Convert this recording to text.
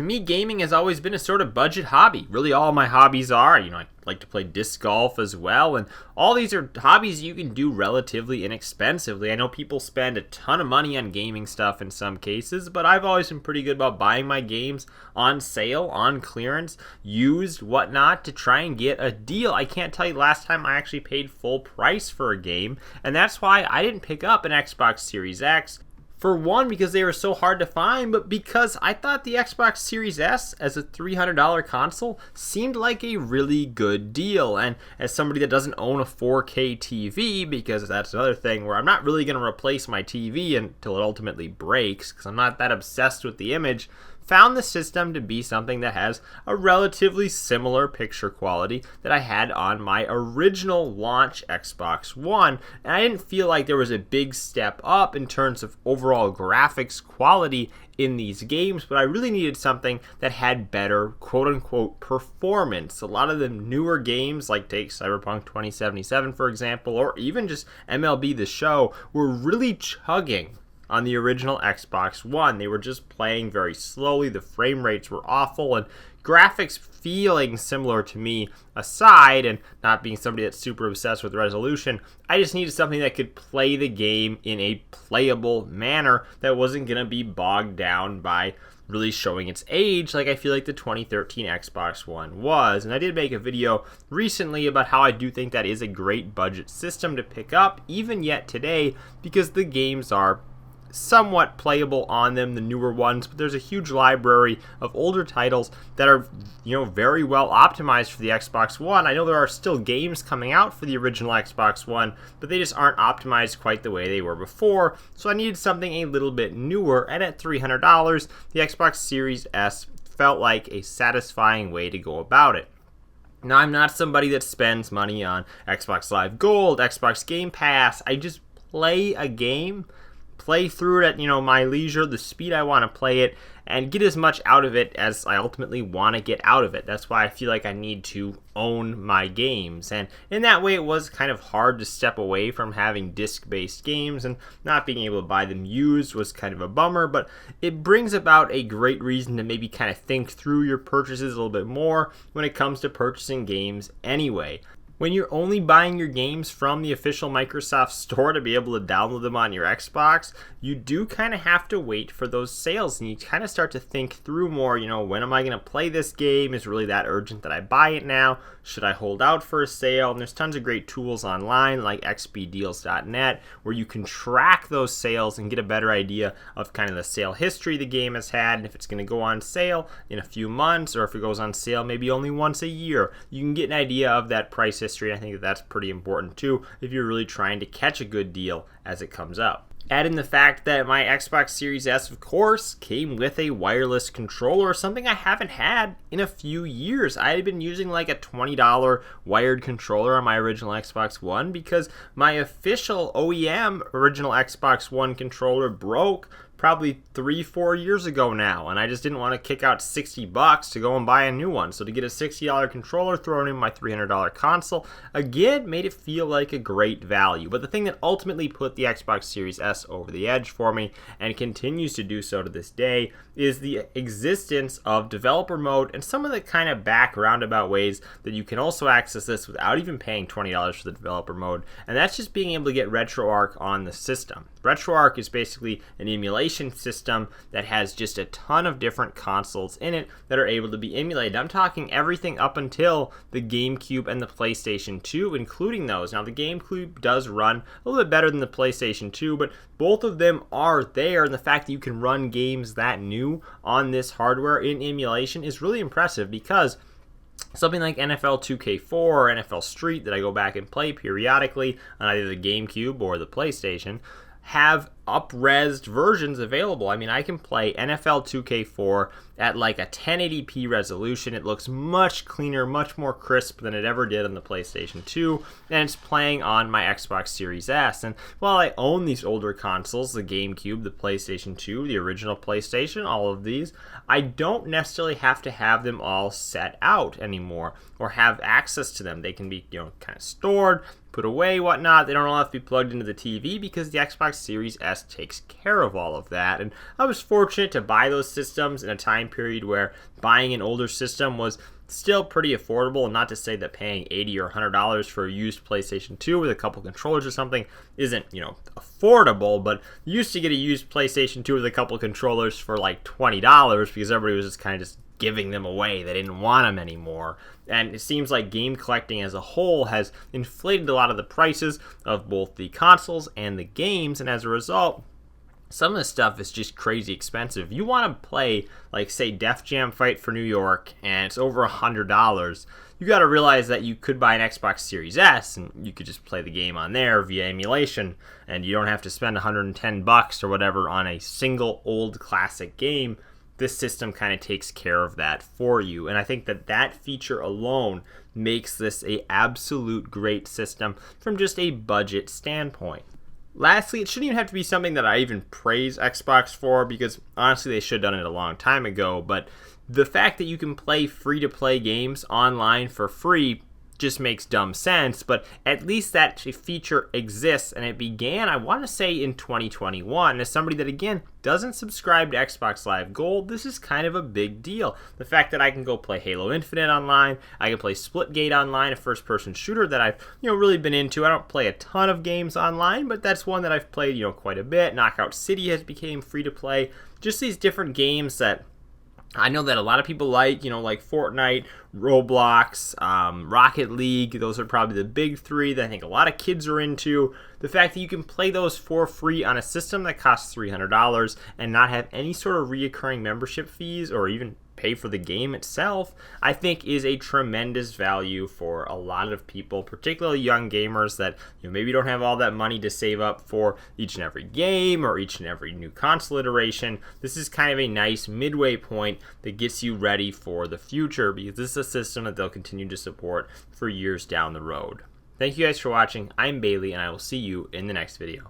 to me, gaming has always been a sort of budget hobby. Really, all my hobbies are. I like to play disc golf as well, and all these are hobbies you can do relatively inexpensively. I know people spend a ton of money on gaming stuff in some cases, but I've always been pretty good about buying my games on sale, on clearance, used, whatnot, to try and get a deal. I can't tell you the last time I actually paid full price for a game, and that's why I didn't pick up an Xbox Series X. For one, because they were so hard to find, but because I thought the Xbox Series S as a $300 console seemed like a really good deal. And as somebody that doesn't own a 4K TV, because that's another thing where I'm not really going to replace my TV until it ultimately breaks, because I'm not that obsessed with the image, found the system to be something that has a relatively similar picture quality that I had on my original launch Xbox One, and I didn't feel like there was a big step up in terms of overall graphics quality in these games, but I really needed something that had better quote-unquote performance. A lot of the newer games, like take Cyberpunk 2077 for example, or even just MLB The Show, were really chugging on the original Xbox One. They were just playing very slowly, the frame rates were awful, and graphics feeling similar to me aside, and not being somebody that's super obsessed with resolution, I just needed something that could play the game in a playable manner that wasn't going to be bogged down by really showing its age like I feel like the 2013 Xbox One was. And I did make a video recently about how I do think that is a great budget system to pick up even yet today, because the games are somewhat playable on them, the newer ones, but there's a huge library of older titles that are, very well optimized for the Xbox One. I know there are still games coming out for the original Xbox One, but they just aren't optimized quite the way they were before, so I needed something a little bit newer, and at $300, the Xbox Series S felt like a satisfying way to go about it. Now, I'm not somebody that spends money on Xbox Live Gold, Xbox Game Pass. I just play a game, play through it at my leisure, the speed I want to play it, and get as much out of it as I ultimately want to get out of it. That's why I feel like I need to own my games, and in that way it was kind of hard to step away from having disc-based games, and not being able to buy them used was kind of a bummer, but it brings about a great reason to maybe kind of think through your purchases a little bit more when it comes to purchasing games anyway. When you're only buying your games from the official Microsoft Store to be able to download them on your Xbox, you do kind of have to wait for those sales, and you kind of start to think through more, when am I going to play this game? Is it really that urgent that I buy it now? Should I hold out for a sale? And there's tons of great tools online like xbdeals.net where you can track those sales and get a better idea of kind of the sale history the game has had, and if it's going to go on sale in a few months, or if it goes on sale maybe only once a year. You can get an idea of that price history. I think that's pretty important too if you're really trying to catch a good deal as it comes out. Add in the fact that my Xbox Series S, of course, came with a wireless controller, something I haven't had in a few years. I had been using like a $20 wired controller on my original Xbox One because my official OEM original Xbox One controller broke probably 3-4 years ago now, and I just didn't want to kick out $60 to go and buy a new one. So to get a $60 controller thrown in my $300 console, again, made it feel like a great value. But the thing that ultimately put the Xbox Series S over the edge for me, and continues to do so to this day, is the existence of developer mode and some of the kind of back roundabout ways that you can also access this without even paying $20 for the developer mode, and that's just being able to get RetroArch on the system. RetroArch is basically an emulation system that has just a ton of different consoles in it that are able to be emulated. I'm talking everything up until the GameCube and the PlayStation 2, including those. Now, the GameCube does run a little bit better than the PlayStation 2, but both of them are there, and the fact that you can run games that new on this hardware in emulation is really impressive, because something like NFL 2K4 or NFL Street that I go back and play periodically on either the GameCube or the PlayStation have up-resed versions available. I mean, I can play NFL 2K4 at like a 1080p resolution. It looks much cleaner, much more crisp than it ever did on the PlayStation 2, and it's playing on my Xbox Series S. And while I own these older consoles, the GameCube, the PlayStation 2, the original PlayStation, all of these, I don't necessarily have to have them all set out anymore or have access to them. They can be, kind of stored, put away, whatnot. They don't all have to be plugged into the TV because the Xbox Series S S takes care of all of that. And I was fortunate to buy those systems in a time period where buying an older system was still pretty affordable, and not to say that paying $80 or $100 for a used PlayStation 2 with a couple controllers or something isn't, affordable, but you used to get a used PlayStation 2 with a couple controllers for like $20 because everybody was just kind of just giving them away. They didn't want them anymore. And it seems like game collecting as a whole has inflated a lot of the prices of both the consoles and the games, and as a result, some of this stuff is just crazy expensive. You want to play, like, say, Def Jam Fight for New York, and it's over $100. You got to realize that you could buy an Xbox Series S, and you could just play the game on there via emulation, and you don't have to spend $110 or whatever on a single old classic game. This system kind of takes care of that for you, and I think that feature alone makes this a absolute great system from just a budget standpoint. Lastly, it shouldn't even have to be something that I even praise Xbox for, because honestly they should have done it a long time ago, but the fact that you can play free-to-play games online for free just makes dumb sense, but at least that feature exists, and it began, I want to say, in 2021. As somebody that, again, doesn't subscribe to Xbox Live Gold, this is kind of a big deal. The fact that I can go play Halo Infinite online, I can play Splitgate online, a first-person shooter that I've really been into. I don't play a ton of games online, but that's one that I've played quite a bit. Knockout City has become free-to-play. Just these different games that I know that a lot of people like Fortnite, Roblox, Rocket League. Those are probably the big three that I think a lot of kids are into. The fact that you can play those for free on a system that costs $300 and not have any sort of reoccurring membership fees or even pay for the game itself, I think is a tremendous value for a lot of people, particularly young gamers that maybe don't have all that money to save up for each and every game or each and every new console iteration. This is kind of a nice midway point that gets you ready for the future, because this is a system that they'll continue to support for years down the road. Thank you guys for watching. I'm Bailey, and I will see you in the next video.